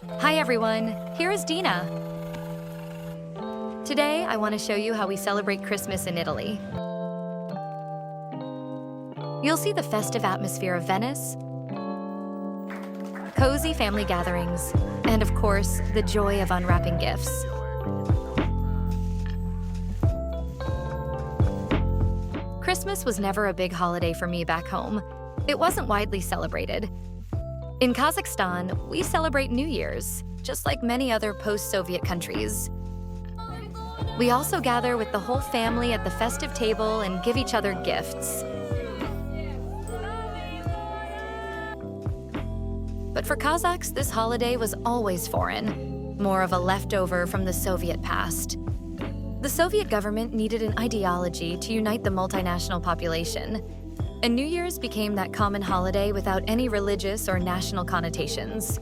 Hi everyone, here is Dina. Today I want to show you how we celebrate Christmas in Italy. You'll see the festive atmosphere of Venice, cozy family gatherings, and of course, the joy of unwrapping gifts. Christmas was never a big holiday for me back home. It wasn't widely celebrated. In Kazakhstan, we celebrate New Year's, just like many other post-Soviet countries. We also gather with the whole family at the festive table and give each other gifts. But for Kazakhs, this holiday was always foreign, more of a leftover from the Soviet past. The Soviet government needed an ideology to unite the multinational population, and New Year's became that common holiday without any religious or national connotations.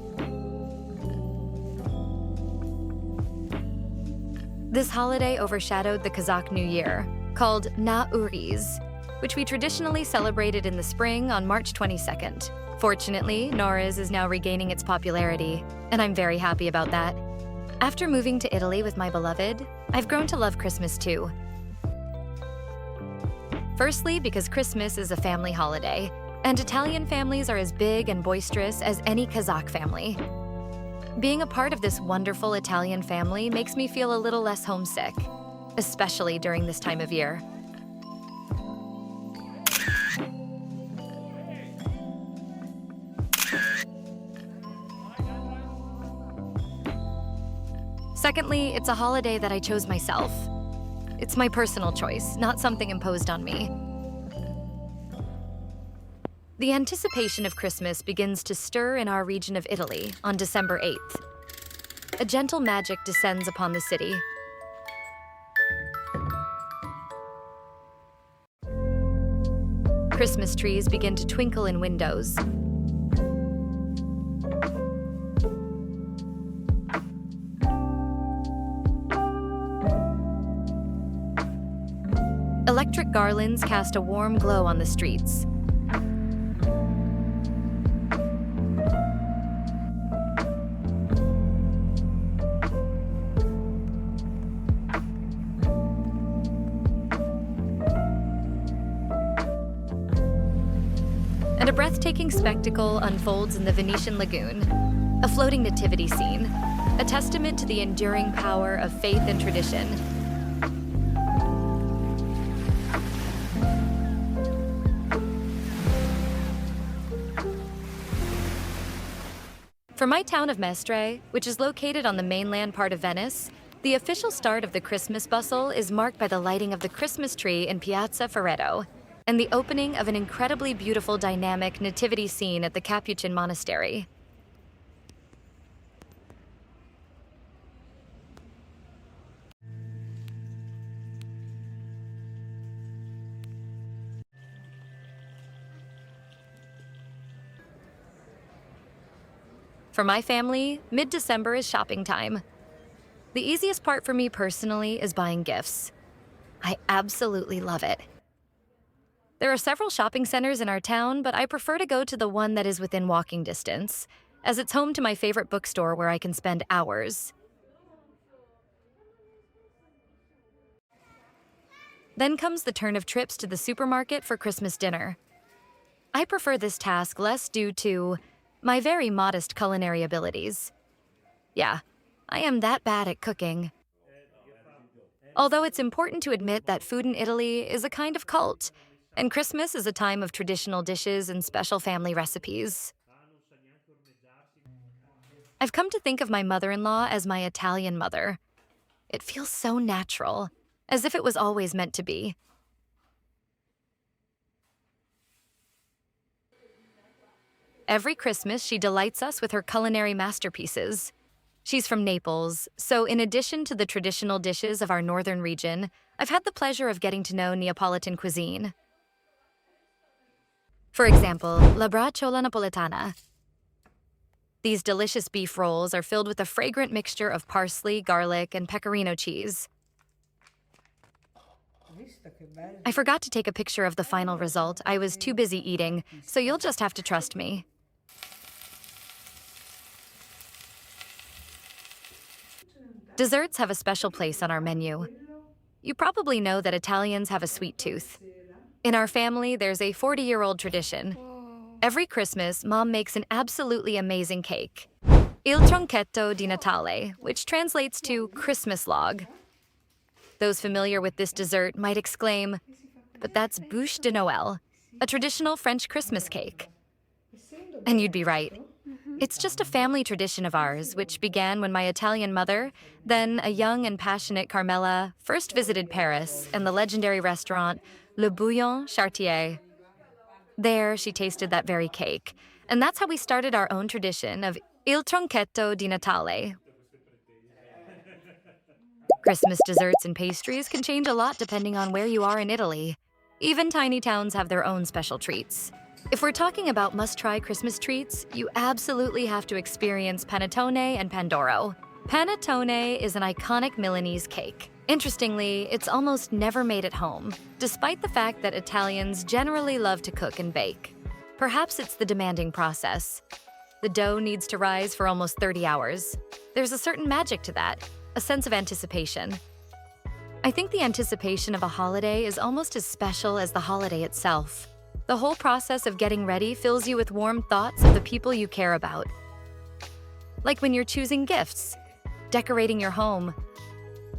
This holiday overshadowed the Kazakh New Year, called Nowruz, which we traditionally celebrated in the spring on March 22nd. Fortunately, Nowruz is now regaining its popularity, and I'm very happy about that. After moving to Italy with my beloved, I've grown to love Christmas too. Firstly, because Christmas is a family holiday, and Italian families are as big and boisterous as any Kazakh family. Being a part of this wonderful Italian family makes me feel a little less homesick, especially during this time of year. Secondly, it's a holiday that I chose myself. It's my personal choice, not something imposed on me. The anticipation of Christmas begins to stir in our region of Italy on December 8th. A gentle magic descends upon the city. Christmas trees begin to twinkle in windows. Electric garlands cast a warm glow on the streets. And a breathtaking spectacle unfolds in the Venetian lagoon, a floating nativity scene, a testament to the enduring power of faith and tradition. For my town of Mestre, which is located on the mainland part of Venice, the official start of the Christmas bustle is marked by the lighting of the Christmas tree in Piazza Ferretto and the opening of an incredibly beautiful dynamic nativity scene at the Capuchin Monastery. For my family, mid-December is shopping time. The easiest part for me personally is buying gifts. I absolutely love it. There are several shopping centers in our town, but I prefer to go to the one that is within walking distance, as it's home to my favorite bookstore where I can spend hours. Then comes the turn of trips to the supermarket for Christmas dinner. I prefer this task less due to my very modest culinary abilities. Yeah, I am that bad at cooking. Although it's important to admit that food in Italy is a kind of cult, and Christmas is a time of traditional dishes and special family recipes. I've come to think of my mother-in-law as my Italian mother. It feels so natural, as if it was always meant to be. Every Christmas, she delights us with her culinary masterpieces. She's from Naples, so in addition to the traditional dishes of our northern region, I've had the pleasure of getting to know Neapolitan cuisine. For example, la bracciola napoletana. These delicious beef rolls are filled with a fragrant mixture of parsley, garlic, and pecorino cheese. I forgot to take a picture of the final result. I was too busy eating, so you'll just have to trust me. Desserts have a special place on our menu. You probably know that Italians have a sweet tooth. In our family, there's a 40-year-old tradition. Every Christmas, Mom makes an absolutely amazing cake. Il tronchetto di Natale, which translates to Christmas log. Those familiar with this dessert might exclaim, but that's bûche de Noël, a traditional French Christmas cake. And you'd be right. It's just a family tradition of ours, which began when my Italian mother, then a young and passionate Carmela, first visited Paris and the legendary restaurant Le Bouillon Chartier. There, she tasted that very cake, and that's how we started our own tradition of Il tronchetto di Natale. Christmas desserts and pastries can change a lot depending on where you are in Italy. Even tiny towns have their own special treats. If we're talking about must-try Christmas treats, you absolutely have to experience panettone and pandoro. Panettone is an iconic Milanese cake. Interestingly, it's almost never made at home, despite the fact that Italians generally love to cook and bake. Perhaps it's the demanding process. The dough needs to rise for almost 30 hours. There's a certain magic to that, a sense of anticipation. I think the anticipation of a holiday is almost as special as the holiday itself. The whole process of getting ready fills you with warm thoughts of the people you care about. Like when you're choosing gifts, decorating your home,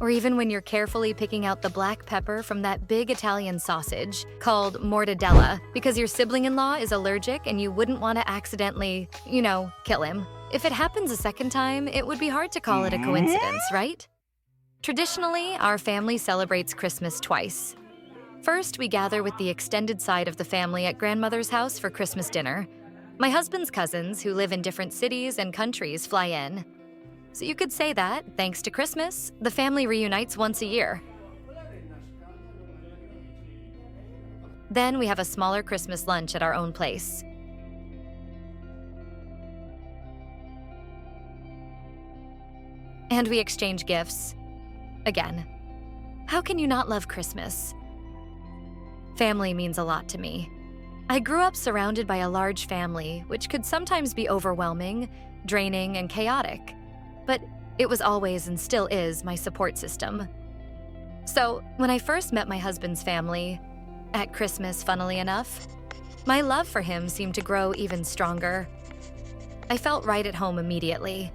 or even when you're carefully picking out the black pepper from that big Italian sausage called mortadella because your sibling-in-law is allergic and you wouldn't want to accidentally, kill him. If it happens a second time, it would be hard to call it a coincidence, right? Traditionally, our family celebrates Christmas twice. First, we gather with the extended side of the family at grandmother's house for Christmas dinner. My husband's cousins, who live in different cities and countries, fly in. So you could say that, thanks to Christmas, the family reunites once a year. Then we have a smaller Christmas lunch at our own place. And we exchange gifts. Again, how can you not love Christmas? Family means a lot to me. I grew up surrounded by a large family, which could sometimes be overwhelming, draining, and chaotic. But it was always and still is my support system. So when I first met my husband's family, at Christmas, funnily enough, my love for him seemed to grow even stronger. I felt right at home immediately.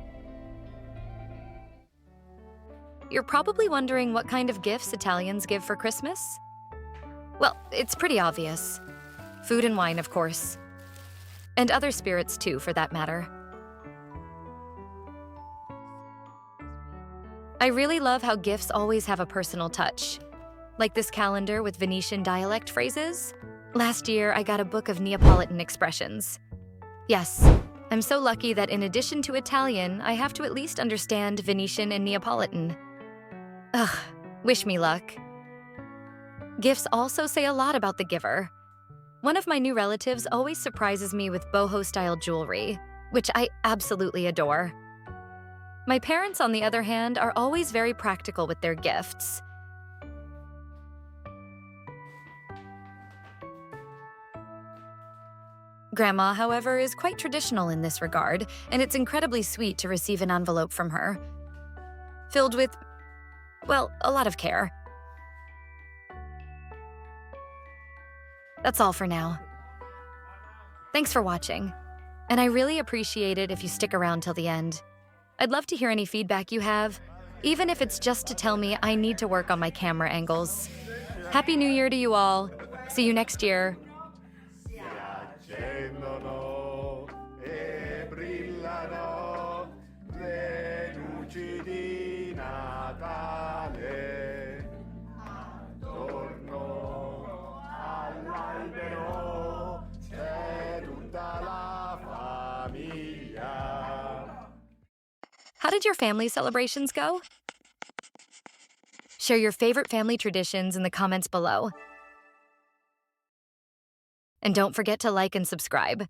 You're probably wondering what kind of gifts Italians give for Christmas? Well, it's pretty obvious. Food and wine, of course. And other spirits too, for that matter. I really love how gifts always have a personal touch. Like this calendar with Venetian dialect phrases. Last year, I got a book of Neapolitan expressions. Yes, I'm so lucky that in addition to Italian, I have to at least understand Venetian and Neapolitan. Ugh, wish me luck. Gifts also say a lot about the giver. One of my new relatives always surprises me with boho-style jewelry, which I absolutely adore. My parents, on the other hand, are always very practical with their gifts. Grandma, however, is quite traditional in this regard, and it's incredibly sweet to receive an envelope from her. Filled with, well, a lot of care. That's all for now. Thanks for watching, and I really appreciate it if you stick around till the end. I'd love to hear any feedback you have, even if it's just to tell me I need to work on my camera angles. Happy New Year to you all. See you next year. Accendono e brillano le luci di Natale attorno all'albero c'è tutta la famiglia. How did your family celebrations go? Share your favorite family traditions in the comments below. And don't forget to like and subscribe.